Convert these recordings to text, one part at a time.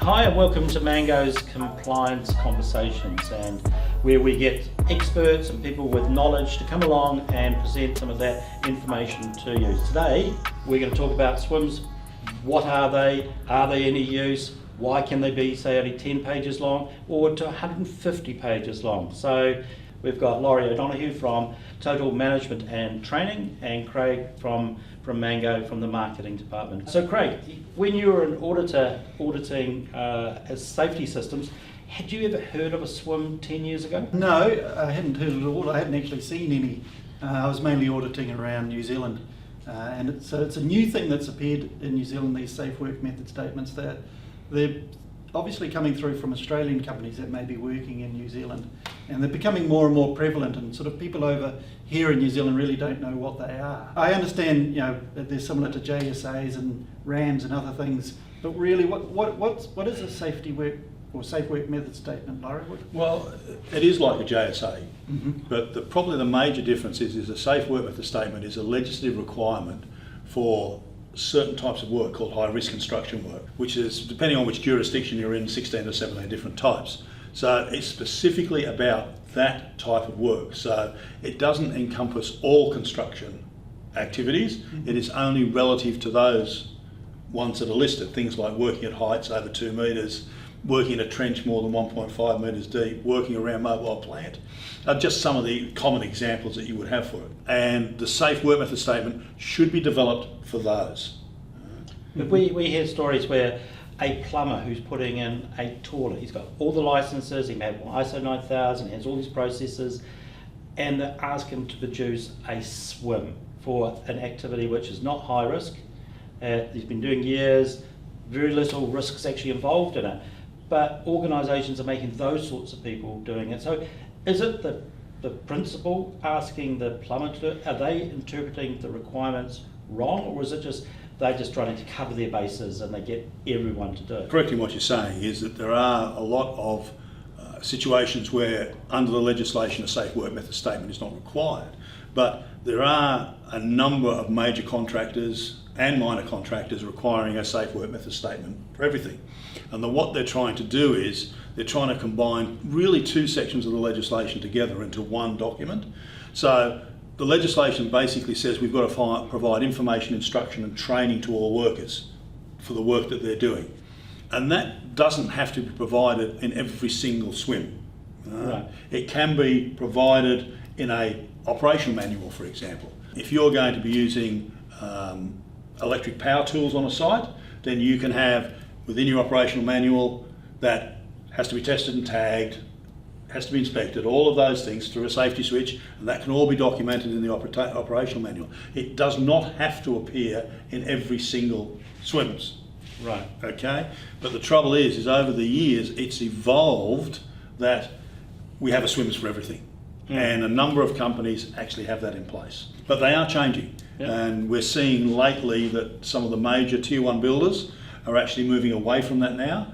Hi and welcome to Mango's Compliance Conversations, and where we get experts and people with knowledge to come along and present some of that information to you. Today we're going to talk about SWMS. What are they any use? Why can they be, say, only 10 pages long or to 150 pages long? So we've got Laurie O'Donoghue from Total Management and Training and Craig from Mango from the marketing department. So Craig, when you were an auditor auditing safety systems, had you ever heard of a SWM 10 years ago? No, I hadn't heard at all. I hadn't actually seen any. I was mainly auditing around New Zealand, and it's a new thing that's appeared in New Zealand, these safe work method statements. They're obviously coming through from Australian companies that may be working in New Zealand, and they're becoming more and more prevalent, and sort of people over here in New Zealand really don't know what they are. I understand, that they're similar to JSAs and RAMs and other things, but really what is a safety work or safe work method statement, Laurie? Well, it is like a JSA, but probably the major difference is a safe work method statement is a legislative requirement for certain types of work called high risk construction work, which is, depending on which jurisdiction you're in, 16 to 17 different types. So it's specifically about that type of work. So it doesn't encompass all construction activities. It is only relative to those ones that are listed, things like working at heights over 2 metres, working in a trench more than 1.5 metres deep, working around mobile plant. Just some of the common examples that you would have for it. And the safe work method statement should be developed for those. But we hear stories where a plumber who's putting in a toilet, he's got all the licenses, he may have ISO 9000, he has all these processes, and they ask him to produce a SWM for an activity which is not high risk. He's been doing years, very little risks actually involved in it, but organisations are making those sorts of people doing it. So is it the principal asking the plumber to do it? Are they interpreting the requirements wrong, or is it just they're just trying to cover their bases and they get everyone to do it? Correcting what you're saying is that there are a lot of situations where under the legislation a safe work method statement is not required, but there are a number of major contractors and minor contractors requiring a safe work method statement for everything. And what they're trying to do is they're trying to combine really two sections of the legislation together into one document. So the legislation basically says we've got to provide information, instruction and training to all workers for the work that they're doing. And that doesn't have to be provided in every single SWM. Right. It can be provided in a operational manual, for example. If you're going to be using electric power tools on a site, then you can have within your operational manual that has to be tested and tagged, has to be inspected, all of those things through a safety switch, and that can all be documented in the operational manual. It does not have to appear in every single SWMS. Right. Okay? But the trouble is over the years it's evolved that we have a SWMS for everything. And a number of companies actually have that in place. But they are changing. Yep. And we're seeing lately that some of the major tier 1 builders are actually moving away from that now.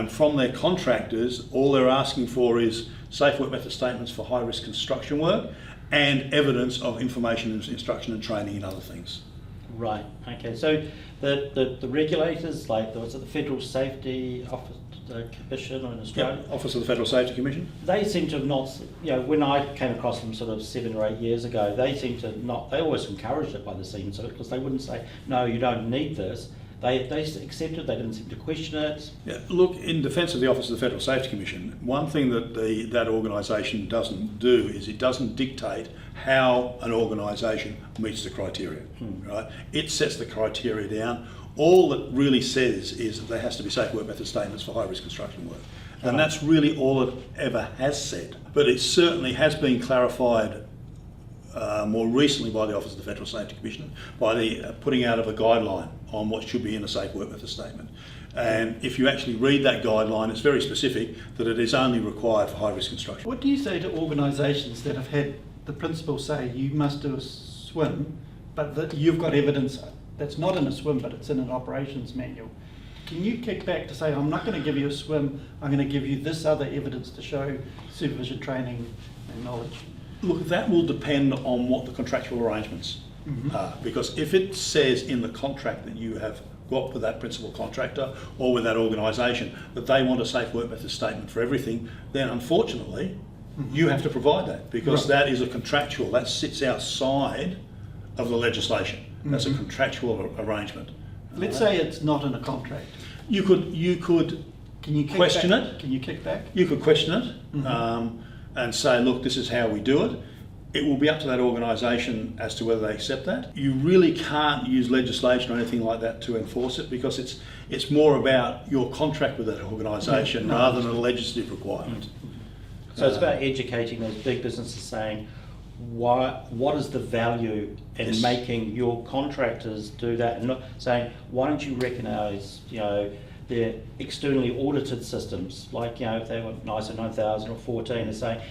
From their contractors, all they're asking for is safe work method statements for high risk construction work and evidence of information, instruction and training and other things. Right, okay. So the regulators, like the Federal Safety Office, Commission in Australia? Yep. Office of the Federal Safety Commission. They seem to have not, when I came across them sort of 7 or 8 years ago, they seem to not, they always encouraged it by the seams of it, because they wouldn't say, no, you don't need this. They accepted, they didn't seem to question it. Yeah, look, in defence of the Office of the Federal Safety Commission, one thing that that organisation doesn't do is it doesn't dictate how an organisation meets the criteria, right? It sets the criteria down. All it really says is that there has to be safe work method statements for high risk construction work. And that's really all it ever has said. But it certainly has been clarified more recently by the Office of the Federal Safety Commission by the putting out of a guideline on what should be in a safe work method statement. And if you actually read that guideline, it's very specific that it is only required for high risk construction. What do you say to organisations that have had the principal say you must do a SWM, but that you've got evidence that's not in a SWM but it's in an operations manual? Can you kick back to say, I'm not going to give you a SWM, I'm going to give you this other evidence to show supervision, training and knowledge? Look, that will depend on what the contractual arrangements are, because if it says in the contract that you have go up with that principal contractor or with that organisation, that they want a safe work method statement for everything, then unfortunately you have to provide that, because that is a contractual, that sits outside of the legislation. That's a contractual arrangement. Let's say it's not in a contract. You could Can you question back? it. Can you kick back? You could question it and say, look, this is how we do it. It will be up to that organisation as to whether they accept that. You really can't use legislation or anything like that to enforce it, because it's more about your contract with that organisation rather than a legislative requirement. So it's about educating those big businesses, saying what is the value in making your contractors do that, and not saying, why don't you recognise, their externally audited systems, like, if they were ISO 9000 or 14, and saying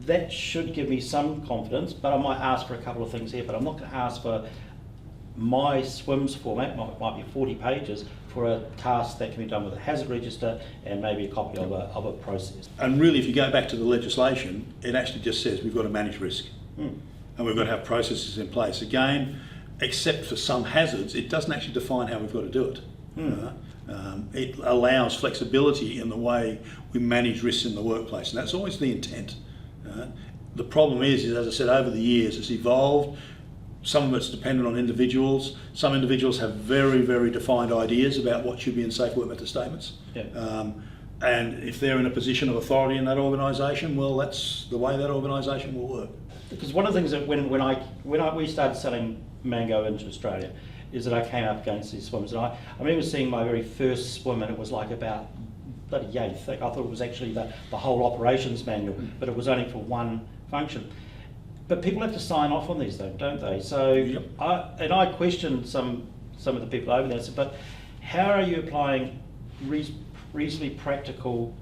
that should give me some confidence, but I might ask for a couple of things here, but I'm not going to ask for my SWMS format, might be 40 pages, for a task that can be done with a hazard register and maybe a copy of a process. And really, if you go back to the legislation, it actually just says we've got to manage risk. And we've got to have processes in place. Again, except for some hazards, it doesn't actually define how we've got to do it. It allows flexibility in the way we manage risks in the workplace, and that's always the intent. The problem is, as I said, over the years it's evolved. Some of it's dependent on individuals. Some individuals have very, very defined ideas about what should be in safe work method statements. And if they're in a position of authority in that organisation, well, that's the way that organisation will work. Because one of the things that when we started selling mango into Australia, is that I came up against these SWMS, and I remember seeing my very first SWM, and it was like about bloody yay thick. I thought it was actually the whole operations manual, but it was only for one function. But people have to sign off on these things, don't they? So I questioned some of the people over there. I said, but how are you applying reasonably practical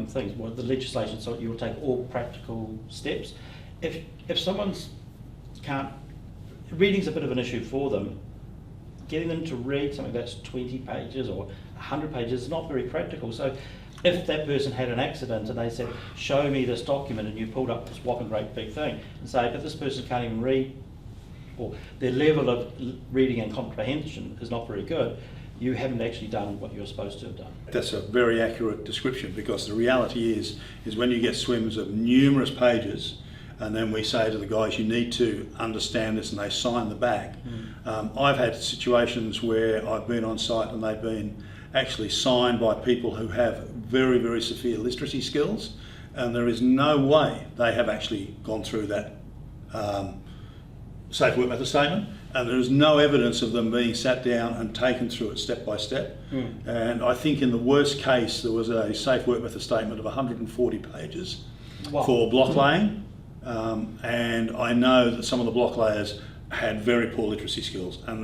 things? Well, the legislation, so you'll take all practical steps. If someone's reading's a bit of an issue for them, getting them to read something that's 20 pages or 100 pages is not very practical. So if that person had an accident and they said, show me this document, and you pulled up this whopping great big thing and say, but this person can't even read, or their level of reading and comprehension is not very good, you haven't actually done what you're supposed to have done. That's a very accurate description, because the reality is when you get SWMs of numerous pages, and then we say to the guys, you need to understand this, and they sign the back. I've had situations where I've been on site and they've been actually signed by people who have very, very severe literacy skills, and there is no way they have actually gone through that safe work method statement, and there is no evidence of them being sat down and taken through it step by step. And I think in the worst case there was a safe work method statement of 140 pages for block laying. And I know that some of the block layers had very poor literacy skills, and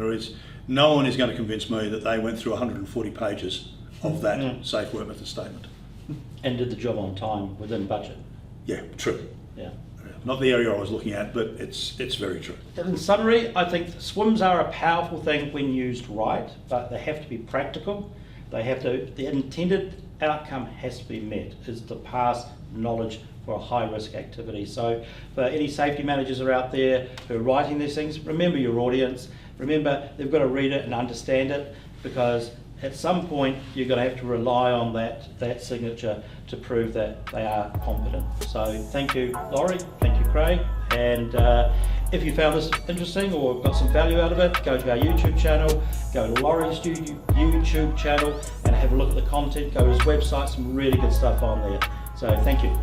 no one is going to convince me that they went through 140 pages of that safe work method statement. And did the job on time, within budget. Yeah, true. Yeah. Not the area I was looking at, but it's very true. In summary, I think SWMs are a powerful thing when used right, but they have to be practical. The intended outcome has to be met, is to pass knowledge for a high risk activity. So for any safety managers are out there who are writing these things, remember your audience. Remember, they've got to read it and understand it, because at some point you're going to have to rely on that signature to prove that they are competent. So thank you, Laurie, thank you, Craig, and if you found this interesting or got some value out of it, go to our YouTube channel, go to Laurie's YouTube channel and have a look at the content, go to his website, some really good stuff on there. So thank you.